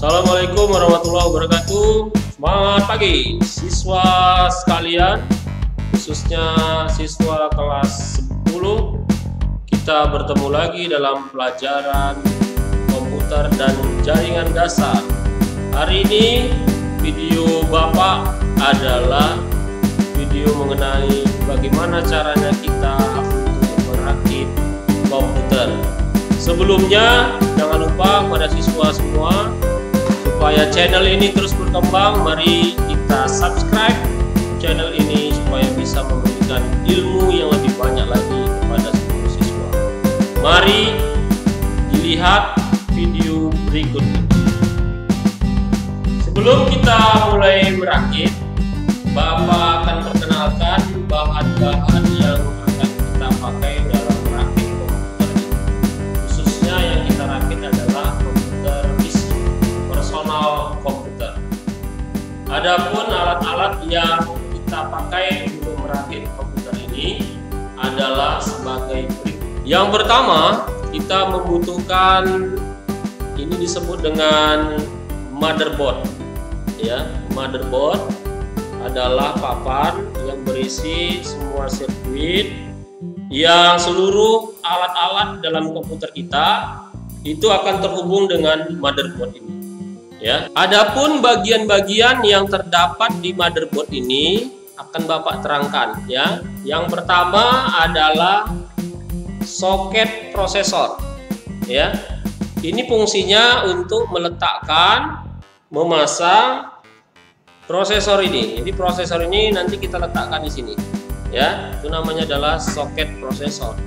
Assalamualaikum warahmatullahi wabarakatuh. Selamat pagi siswa sekalian, khususnya siswa kelas 10. Kita bertemu lagi dalam pelajaran komputer dan jaringan dasar. Hari ini video Bapak adalah video mengenai bagaimana caranya kita untuk merakit komputer. Sebelumnya jangan lupa pada siswa semua, supaya channel ini terus berkembang, mari kita subscribe channel ini supaya bisa memberikan ilmu yang lebih banyak lagi kepada seluruh siswa. Mari dilihat video berikut ini. Sebelum kita mulai merakit, Bapak akan perkenalkan bahan-bahan yang akan kita pakai dalam merakit komputer ini. Khususnya yang kita rakit adalah komputer PC, personal komputer. Adapun alat-alat yang kita pakai untuk merakit komputer ini adalah sebagai berikut. Yang pertama, kita membutuhkan, ini disebut dengan motherboard. Ya, motherboard adalah papan yang berisi semua sirkuit yang seluruh alat-alat dalam komputer kita itu akan terhubung dengan motherboard ini. Ya, adapun bagian-bagian yang terdapat di motherboard ini akan Bapak terangkan. Ya, yang pertama adalah soket prosesor. Ya, ini fungsinya untuk meletakkan, memasang prosesor ini. Jadi prosesor ini nanti kita letakkan di sini. Ya, itu namanya adalah soket prosesor.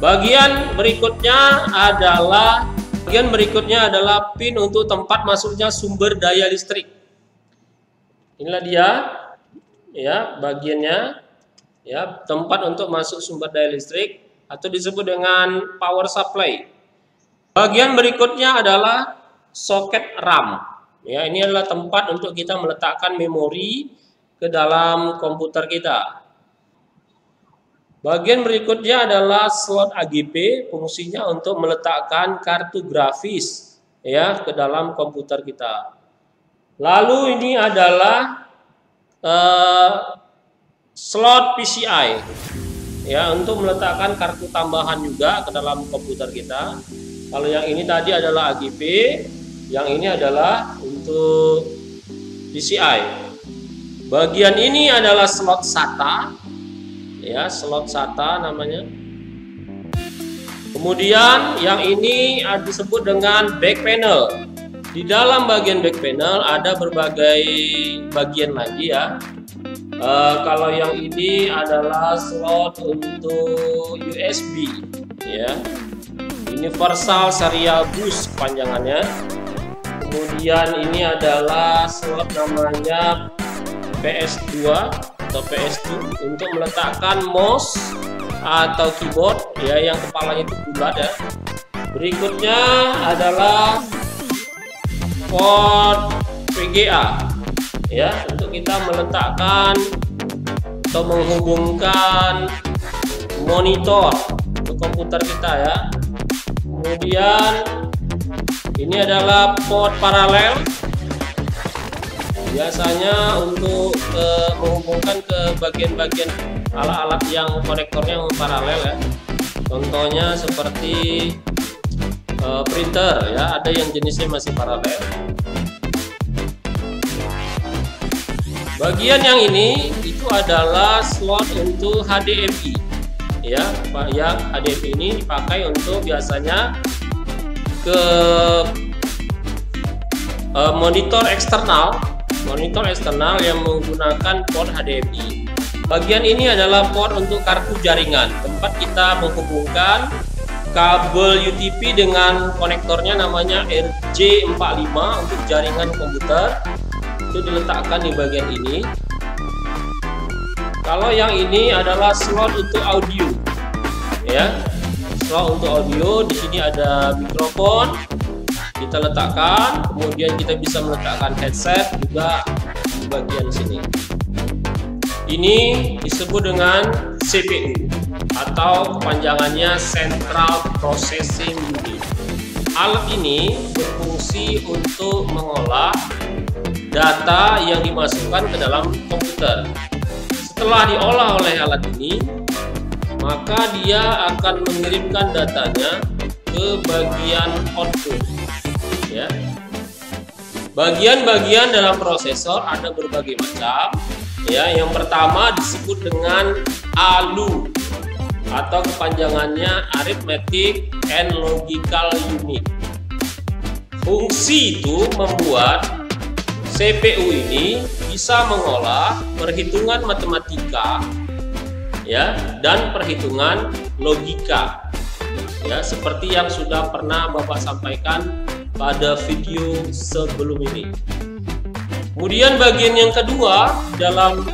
Bagian berikutnya adalah pin untuk tempat masuknya sumber daya listrik. Inilah dia, ya, bagiannya, ya, tempat untuk masuk sumber daya listrik atau disebut dengan power supply. Bagian berikutnya adalah soket RAM. Ya, ini adalah tempat untuk kita meletakkan memori ke dalam komputer kita. Bagian berikutnya adalah slot AGP, fungsinya untuk meletakkan kartu grafis, ya, ke dalam komputer kita. Lalu ini adalah slot PCI, ya, untuk meletakkan kartu tambahan juga ke dalam komputer kita. Kalau yang ini tadi adalah AGP, yang ini adalah untuk PCI. Bagian ini adalah slot SATA, ya, slot SATA namanya. Kemudian yang ini disebut dengan back panel. Di dalam bagian back panel ada berbagai bagian lagi, ya. Kalau yang ini adalah slot untuk USB, ya, Universal Serial Bus kepanjangannya. Kemudian ini adalah slot namanya PS2 atau PS2 untuk meletakkan mouse atau keyboard, ya, yang kepalanya itu bulat, ya. Berikutnya adalah port VGA, ya, untuk kita meletakkan atau menghubungkan monitor ke komputer kita, ya. Kemudian ini adalah port paralel, biasanya untuk menghubungkan ke bagian-bagian alat-alat yang konektornya paralel, ya. Contohnya seperti printer, ya, ada yang jenisnya masih paralel. Bagian yang ini itu adalah slot untuk HDMI, ya, yang HDMI ini dipakai untuk biasanya ke monitor eksternal yang menggunakan port HDMI. Bagian ini adalah port untuk kartu jaringan, tempat kita menghubungkan kabel UTP dengan konektornya namanya RJ45 untuk jaringan komputer. Itu diletakkan di bagian ini. Kalau yang ini adalah slot untuk audio, ya. Slot untuk audio, di sini ada mikrofon, kita letakkan, kemudian kita bisa meletakkan headset juga di bagian sini. Ini disebut dengan CPU atau kepanjangannya Central Processing Unit. alat ini berfungsi untuk mengolah data yang dimasukkan ke dalam komputer. Setelah diolah oleh alat ini, maka dia akan mengirimkan datanya ke bagian output. Ya. Bagian-bagian dalam prosesor ada berbagai macam. Ya, yang pertama disebut dengan ALU atau kepanjangannya Arithmetic and Logical Unit. Fungsi itu membuat CPU ini bisa mengolah perhitungan matematika, ya, dan perhitungan logika, ya, seperti yang sudah pernah Bapak sampaikan pada video sebelum ini. Kemudian bagian yang kedua dalam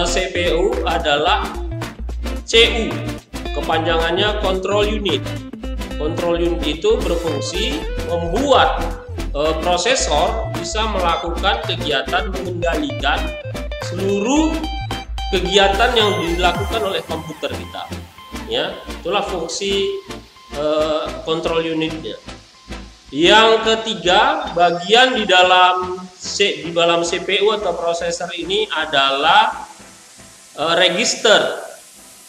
CPU adalah CU, kepanjangannya Control Unit. Control Unit itu berfungsi membuat prosesor bisa melakukan kegiatan mengendalikan seluruh kegiatan yang dilakukan oleh komputer kita. Ya, itulah fungsi control unitnya. Yang ketiga, bagian di dalam CPU atau prosesor ini adalah register.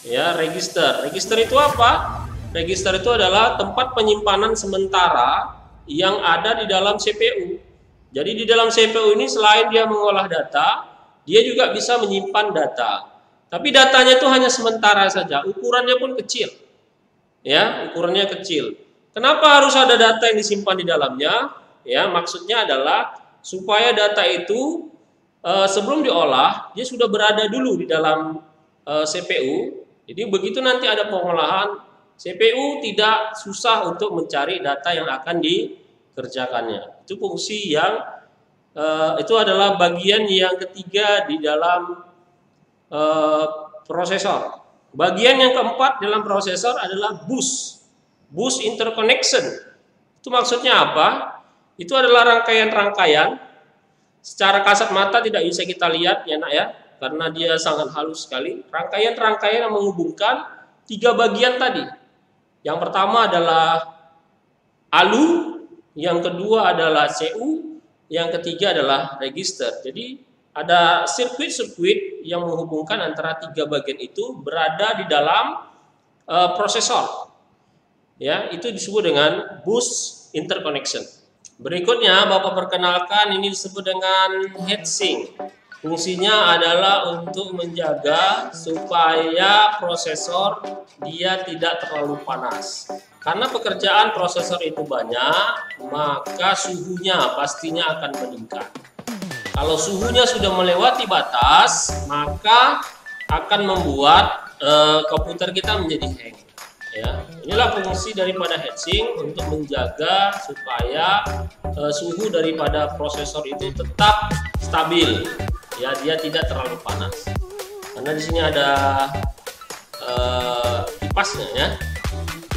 Ya, register. Register itu apa? Register itu adalah tempat penyimpanan sementara yang ada di dalam CPU. Jadi di dalam CPU ini selain dia mengolah data, dia juga bisa menyimpan data. Tapi datanya itu hanya sementara saja, ukurannya pun kecil. Ya, ukurannya kecil. Kenapa harus ada data yang disimpan di dalamnya? Ya, maksudnya adalah supaya data itu sebelum diolah, dia sudah berada dulu di dalam CPU. Jadi begitu nanti ada pengolahan, CPU tidak susah untuk mencari data yang akan dikerjakannya. Itu fungsi yang itu adalah bagian yang ketiga di dalam prosesor. Bagian yang keempat dalam prosesor adalah bus interconnection. Itu maksudnya apa? Itu adalah rangkaian-rangkaian. Secara kasat mata tidak bisa kita lihat ya nak ya, karena dia sangat halus sekali. Rangkaian-rangkaian yang menghubungkan tiga bagian tadi. Yang pertama adalah ALU, yang kedua adalah CU, yang ketiga adalah register. Jadi ada sirkuit-sirkuit yang menghubungkan antara tiga bagian itu berada di dalam prosesor. Ya, itu disebut dengan bus interconnection. Berikutnya Bapak perkenalkan, ini disebut dengan heatsink. Fungsinya adalah untuk menjaga supaya prosesor dia tidak terlalu panas. Karena pekerjaan prosesor itu banyak, maka suhunya pastinya akan meningkat. Kalau suhunya sudah melewati batas, maka akan membuat komputer kita menjadi hang. Ya, inilah fungsi daripada heatsink untuk menjaga supaya suhu daripada prosesor itu tetap stabil. Ya, dia tidak terlalu panas. Karena di sini ada kipasnya ya.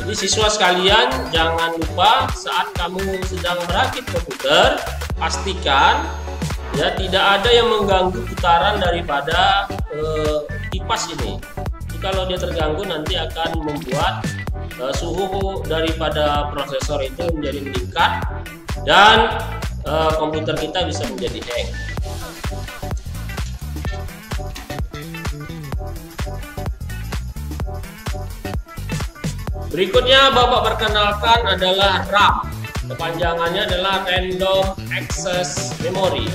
Jadi siswa sekalian jangan lupa saat kamu sedang merakit komputer, pastikan ya tidak ada yang mengganggu putaran daripada kipas ini. Jadi kalau dia terganggu nanti akan membuat suhu daripada prosesor itu menjadi meningkat dan komputer kita bisa menjadi hang. Berikutnya Bapak perkenalkan adalah RAM. Kepanjangannya adalah Random Access Memory.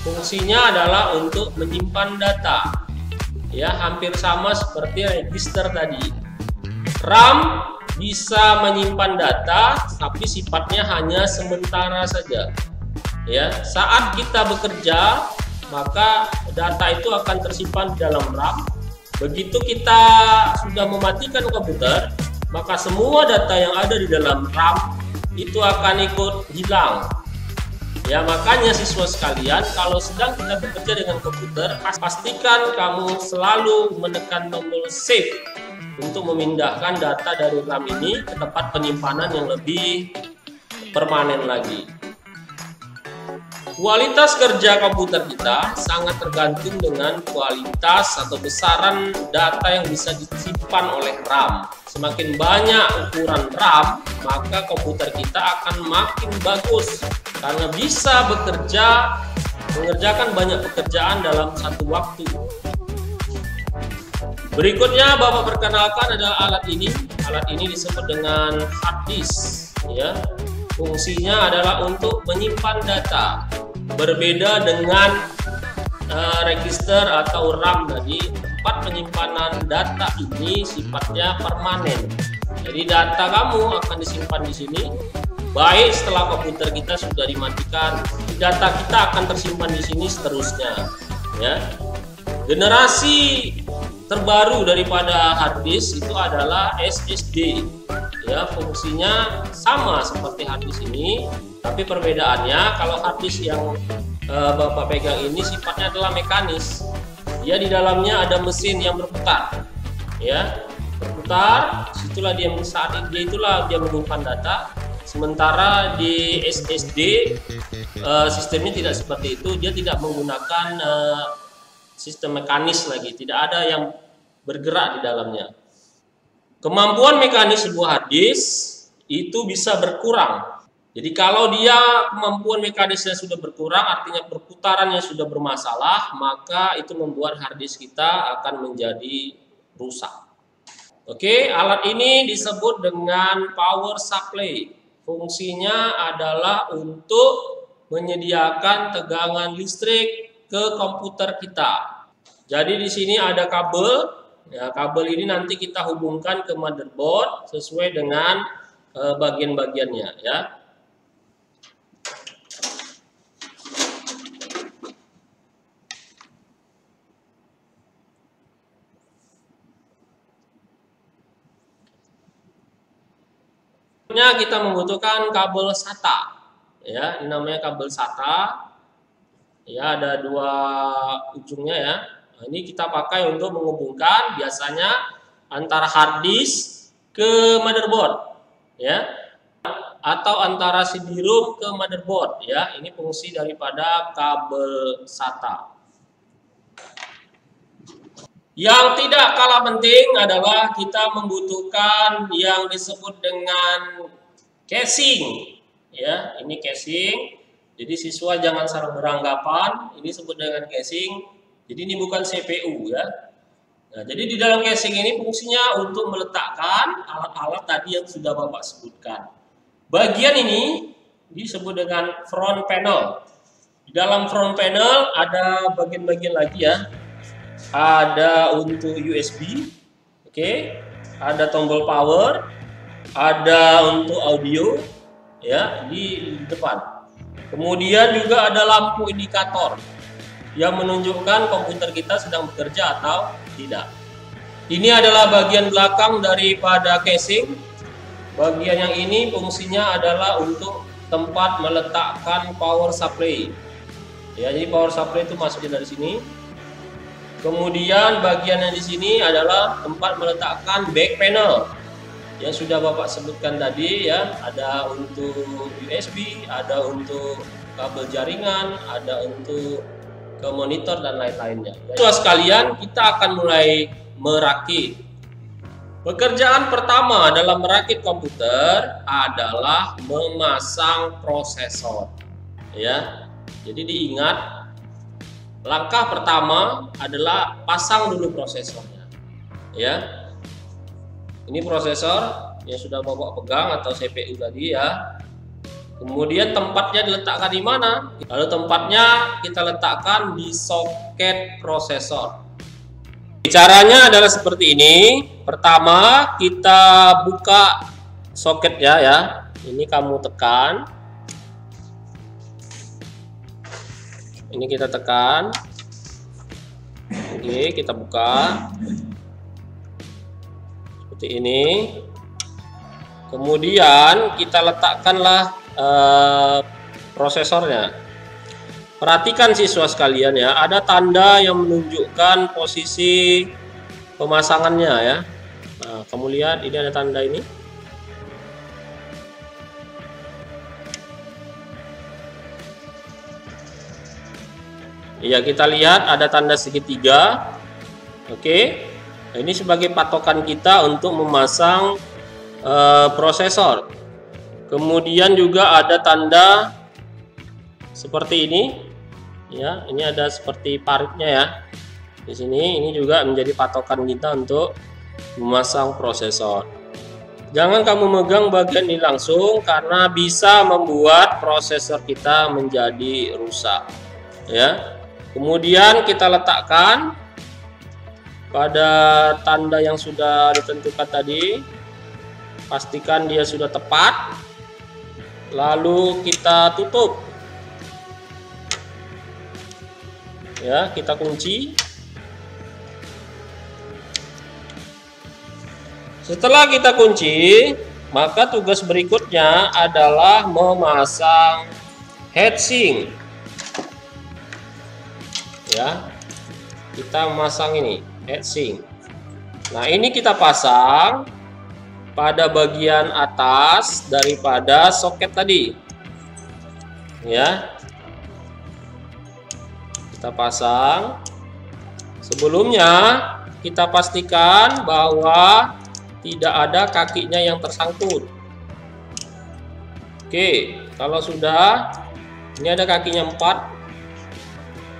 Fungsinya adalah untuk menyimpan data. Ya, hampir sama seperti register tadi. RAM bisa menyimpan data, tapi sifatnya hanya sementara saja. Ya, saat kita bekerja, maka data itu akan tersimpan di dalam RAM. Begitu kita sudah mematikan komputer, maka semua data yang ada di dalam RAM itu akan ikut hilang. Ya, makanya siswa sekalian, kalau sedang kita bekerja dengan komputer, pastikan kamu selalu menekan tombol save untuk memindahkan data dari RAM ini ke tempat penyimpanan yang lebih permanen lagi. Kualitas kerja komputer kita sangat tergantung dengan kualitas atau besaran data yang bisa disimpan disimpan oleh RAM. Semakin banyak ukuran RAM, maka komputer kita akan makin bagus karena bisa mengerjakan banyak pekerjaan dalam satu waktu. Berikutnya Bapak perkenalkan adalah alat ini. Alat ini disebut dengan hard disk, ya. Fungsinya adalah untuk menyimpan data. Berbeda dengan register atau RAM tadi, tempat penyimpanan data ini sifatnya permanen. Jadi data kamu akan disimpan di sini. Baik setelah komputer kita sudah dimatikan, data kita akan tersimpan di sini seterusnya, ya. Generasi terbaru daripada hard disk itu adalah SSD, ya. Fungsinya sama seperti hard disk ini, tapi perbedaannya kalau hard disk yang Bapak pegang ini sifatnya adalah mekanis. Dia di dalamnya ada mesin yang berputar, ya, berputar. Situlah dia menyimpan data. Sementara di SSD sistemnya tidak seperti itu. Dia tidak menggunakan sistem mekanis lagi, tidak ada yang bergerak di dalamnya. Kemampuan mekanis sebuah hard disk itu bisa berkurang. Jadi kalau dia kemampuan mekanisnya sudah berkurang, artinya perputarannya sudah bermasalah, maka itu membuat hard disk kita akan menjadi rusak. Oke, alat ini disebut dengan power supply. Fungsinya adalah untuk menyediakan tegangan listrik ke komputer kita. Jadi di sini ada kabel. Ya, kabel ini nanti kita hubungkan ke motherboard sesuai dengan bagian-bagiannya, ya. Kita membutuhkan kabel SATA, ya, ini namanya kabel SATA, ya, ada dua ujungnya, ya. Nah, ini kita pakai untuk menghubungkan biasanya antara hard disk ke motherboard, ya, atau antara CD-ROM ke motherboard, ya. Ini fungsi daripada kabel SATA. Yang tidak kalah penting adalah kita membutuhkan yang disebut dengan casing, ya. Ini casing. Jadi siswa jangan salah beranggapan, ini disebut dengan casing. Jadi ini bukan CPU, ya. Nah, jadi di dalam casing ini fungsinya untuk meletakkan alat-alat tadi yang sudah Bapak sebutkan. Bagian ini disebut dengan front panel. Di dalam front panel ada bagian-bagian lagi, ya. Ada untuk USB, oke, ada tombol power, ada untuk audio, ya, di depan. Kemudian juga ada lampu indikator yang menunjukkan komputer kita sedang bekerja atau tidak. Ini adalah bagian belakang daripada casing. Bagian yang ini fungsinya adalah untuk tempat meletakkan power supply. Ya, jadi power supply itu masuknya dari sini. Kemudian bagian yang di sini adalah tempat meletakkan back panel yang sudah Bapak sebutkan tadi, ya. Ada untuk USB, ada untuk kabel jaringan, ada untuk ke monitor dan lain-lainnya. Siswa sekalian, kita akan mulai merakit. Pekerjaan pertama dalam merakit komputer adalah memasang prosesor, ya. Jadi diingat, langkah pertama adalah pasang dulu prosesornya, ya. Ini prosesor yang sudah Bapak pegang atau CPU tadi, ya. Kemudian tempatnya diletakkan di mana? Lalu tempatnya kita letakkan di soket prosesor. Caranya adalah seperti ini. Pertama, kita buka soketnya, ya. Ini kamu tekan. Ini kita tekan. Oke, kita buka. Seperti ini. Kemudian kita letakkanlah prosesornya. Perhatikan siswa sekalian, ya, ada tanda yang menunjukkan posisi pemasangannya, ya. Nah, kamu lihat ini ada tanda ini. Ya, kita lihat ada tanda segitiga. Oke. Nah, ini sebagai patokan kita untuk memasang prosesor. Kemudian juga ada tanda seperti ini, ya. Ini ada seperti paritnya ya. Di sini ini juga menjadi patokan kita untuk memasang prosesor. Jangan kamu megang bagian ini langsung karena bisa membuat prosesor kita menjadi rusak, ya. Kemudian kita letakkan pada tanda yang sudah ditentukan tadi. Pastikan dia sudah tepat. Lalu kita tutup. Ya, kita kunci. Setelah kita kunci, maka tugas berikutnya adalah memasang heatsink. Ya, kita memasang ini heatsink. Nah, ini kita pasang pada bagian atas daripada soket tadi. Ya, kita pasang. Sebelumnya kita pastikan bahwa tidak ada kakinya yang tersangkut. Oke, kalau sudah, ini ada kakinya 4.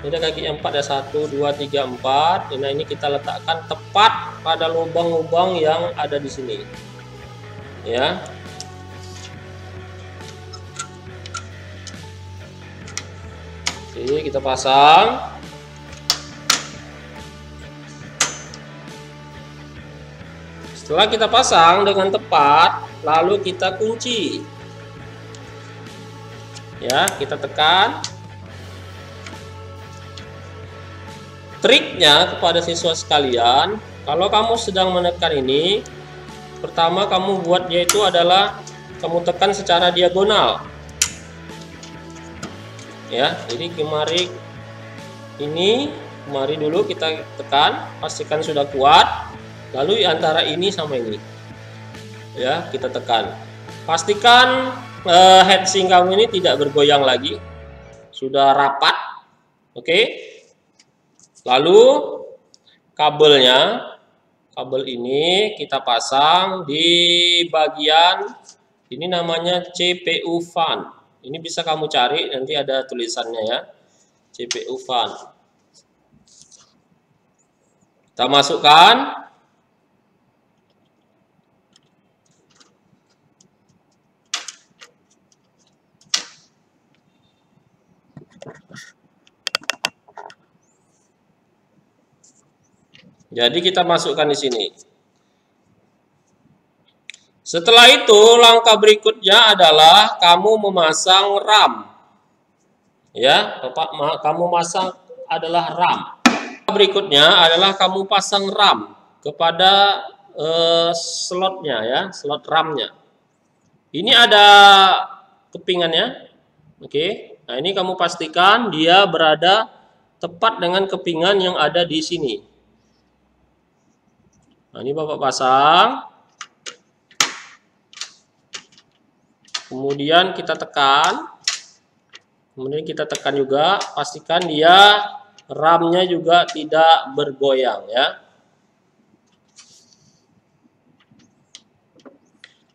Ini ada kakinya 4, ada 1, 2, 3, 4. Nah, ini kita letakkan tepat pada lubang-lubang yang ada di sini. Ya. Oke, kita pasang. Setelah kita pasang dengan tepat, lalu kita kunci. Ya, kita tekan. Triknya kepada siswa sekalian, kalau kamu sedang menekan ini, pertama kamu buat dia itu adalah kamu tekan secara diagonal. Ya, jadi kemari dulu kita tekan, pastikan sudah kuat. Lalu antara ini sama ini, ya, kita tekan. Pastikan heatsink kamu ini tidak bergoyang lagi, sudah rapat. Oke. Lalu kabel ini kita pasang di bagian ini, namanya CPU fan. Ini bisa kamu cari, nanti ada tulisannya ya, CPU fan. Kita masukkan. Jadi kita masukkan di sini. Setelah itu langkah berikutnya adalah kamu memasang RAM. Ya, Bapak, kamu masang adalah RAM. Berikutnya adalah kamu pasang RAM kepada slotnya ya, slot RAM-nya. Ini ada kepingannya. Oke. Nah, ini kamu pastikan dia berada tepat dengan kepingan yang ada di sini. Nah, ini Bapak pasang. Kemudian kita tekan. Kemudian kita tekan juga, pastikan dia RAM-nya juga tidak bergoyang ya.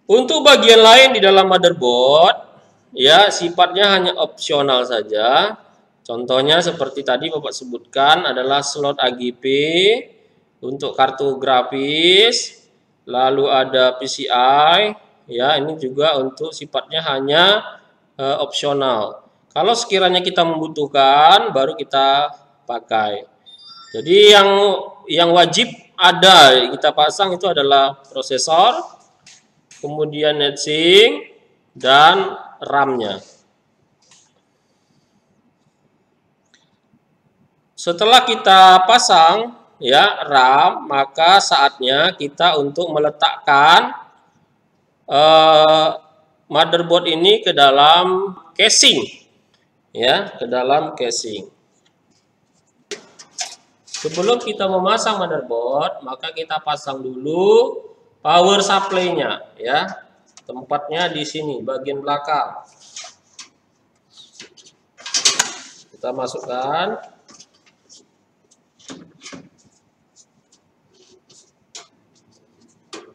Untuk bagian lain di dalam motherboard ya, sifatnya hanya opsional saja. Contohnya seperti tadi Bapak sebutkan adalah slot AGP untuk kartu grafis, lalu ada PCI, ya, ini juga untuk sifatnya hanya opsional. Kalau sekiranya kita membutuhkan, baru kita pakai. Jadi yang wajib ada kita pasang itu adalah prosesor, kemudian heatsink dan RAM-nya. Setelah kita pasang ya RAM, maka saatnya kita untuk meletakkan motherboard ini ke dalam casing, ya, ke dalam casing. Sebelum kita memasang motherboard, maka kita pasang dulu power supply-nya, ya. Tempatnya di sini, bagian belakang. Kita masukkan.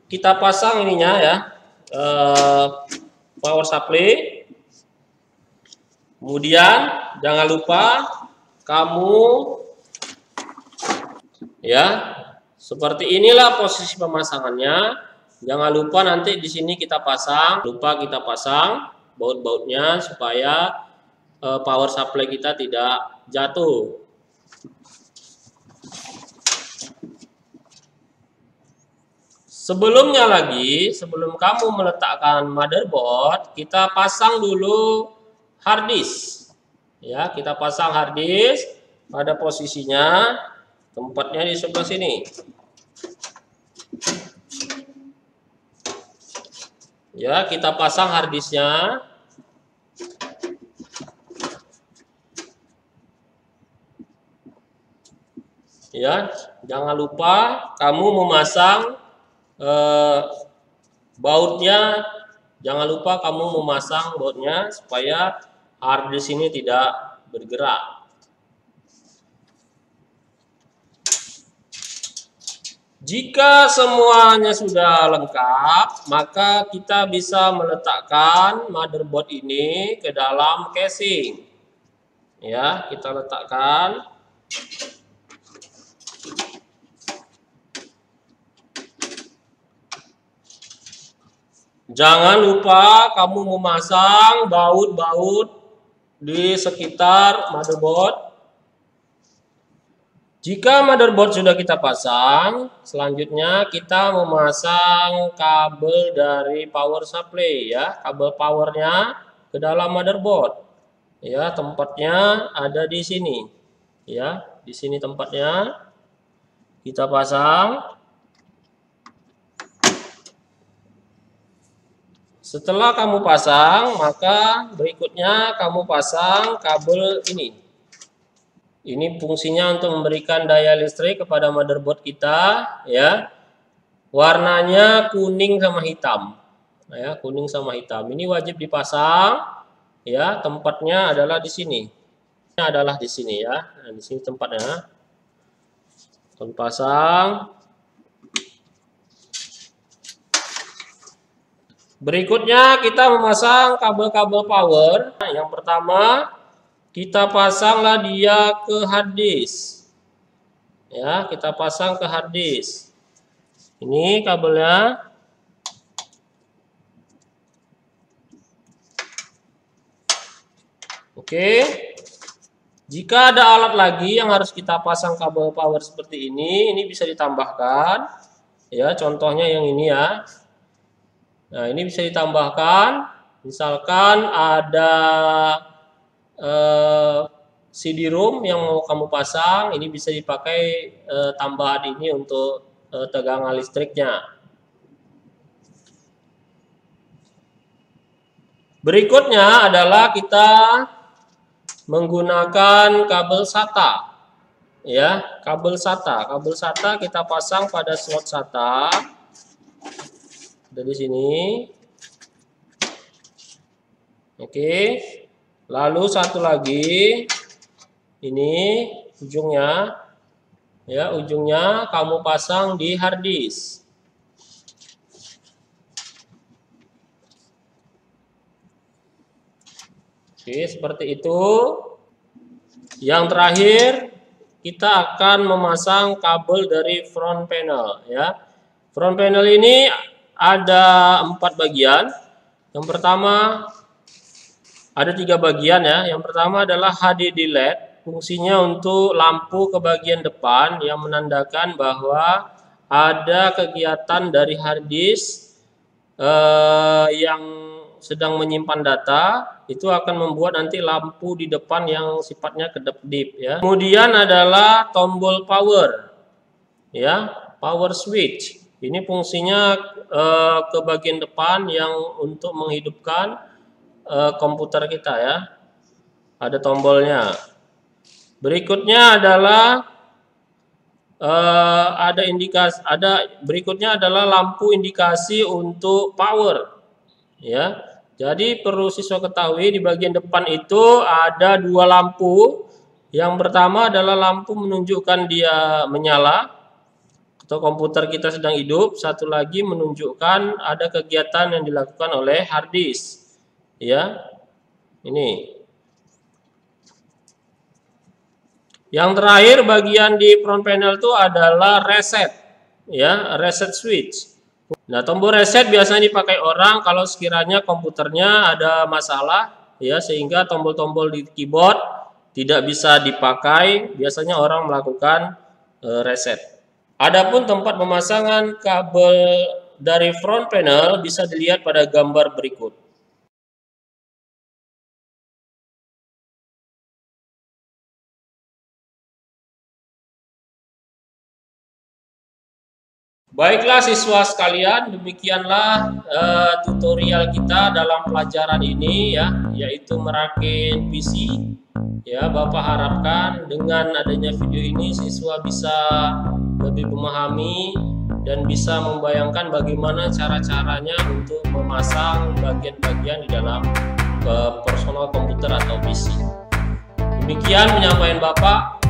kita pasang ininya ya, power supply. Kemudian jangan lupa kamu ya, seperti inilah posisi pemasangannya. Jangan lupa nanti di sini kita pasang, baut-bautnya supaya power supply kita tidak jatuh. Sebelumnya lagi, sebelum kamu meletakkan motherboard, kita pasang dulu hard disk. Ya, kita pasang hard disk pada posisinya, tempatnya di sebelah sini. Ya, kita pasang hard disknya. Ya, jangan lupa kamu memasang bautnya. Jangan lupa kamu memasang bautnya supaya hard disk ini tidak bergerak. Jika semuanya sudah lengkap, maka kita bisa meletakkan motherboard ini ke dalam casing. Ya, kita letakkan. Jangan lupa kamu memasang baut-baut di sekitar motherboard. Jika motherboard sudah kita pasang, selanjutnya kita memasang kabel dari power supply ya, kabel powernya ke dalam motherboard. Ya, tempatnya ada di sini. Ya, di sini tempatnya. Kita pasang. Setelah kamu pasang, maka berikutnya kamu pasang kabel ini. Ini fungsinya untuk memberikan daya listrik kepada motherboard kita, ya. Warnanya kuning sama hitam. Ya, kuning sama hitam. Ini wajib dipasang, ya. Tempatnya adalah di sini. Ini adalah di sini ya. Nah, di sini tempatnya. Kita pasang. Berikutnya kita memasang kabel-kabel power. Yang pertama kita pasanglah dia ke hard disk. Ya, kita pasang ke hard disk. Ini kabelnya. Oke. Jika ada alat lagi yang harus kita pasang kabel power seperti ini bisa ditambahkan. Ya, contohnya yang ini ya. Nah, ini bisa ditambahkan, misalkan ada CD-ROM yang mau kamu pasang, ini bisa dipakai tambahan ini untuk tegangan listriknya. Berikutnya adalah kita menggunakan kabel SATA. Ya, kabel SATA. Kabel SATA kita pasang pada slot SATA. Dari sini. Oke. Lalu satu lagi ini ujungnya, ya, ujungnya kamu pasang di hard disk. Oke, seperti itu. Yang terakhir kita akan memasang kabel dari front panel, ya. Front panel ini ada 4 bagian. Yang pertama ada 3 bagian ya. Yang pertama adalah HDD LED, fungsinya untuk lampu ke bagian depan yang menandakan bahwa ada kegiatan dari hard disk yang sedang menyimpan data. Itu akan membuat nanti lampu di depan yang sifatnya kedap-kedip ya. Kemudian adalah tombol power, ya, power switch. Ini fungsinya ke bagian depan yang untuk menghidupkan komputer kita ya. Ada tombolnya. Berikutnya adalah berikutnya adalah lampu indikasi untuk power. Ya. Jadi perlu siswa ketahui di bagian depan itu ada 2 lampu. Yang pertama adalah lampu menunjukkan dia menyala. atau komputer kita sedang hidup, satu lagi menunjukkan ada kegiatan yang dilakukan oleh hard disk. Ya, ini. Yang terakhir bagian di front panel itu adalah reset, ya, reset switch. Nah, tombol reset biasanya dipakai orang kalau sekiranya komputernya ada masalah, ya, sehingga tombol-tombol di keyboard tidak bisa dipakai. Biasanya orang melakukan reset. Adapun tempat pemasangan kabel dari front panel bisa dilihat pada gambar berikut. Baiklah siswa sekalian, demikianlah tutorial kita dalam pelajaran ini, ya, yaitu merakit PC. Ya, Bapak harapkan dengan adanya video ini siswa bisa lebih memahami dan bisa membayangkan bagaimana cara-caranya untuk memasang bagian-bagian di dalam personal komputer atau PC. Demikian penyampaian Bapak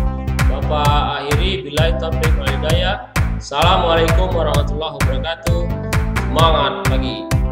akhiri. Billahi taufiq wal hidayah. Assalamualaikum warahmatullahi wabarakatuh. Semangat pagi.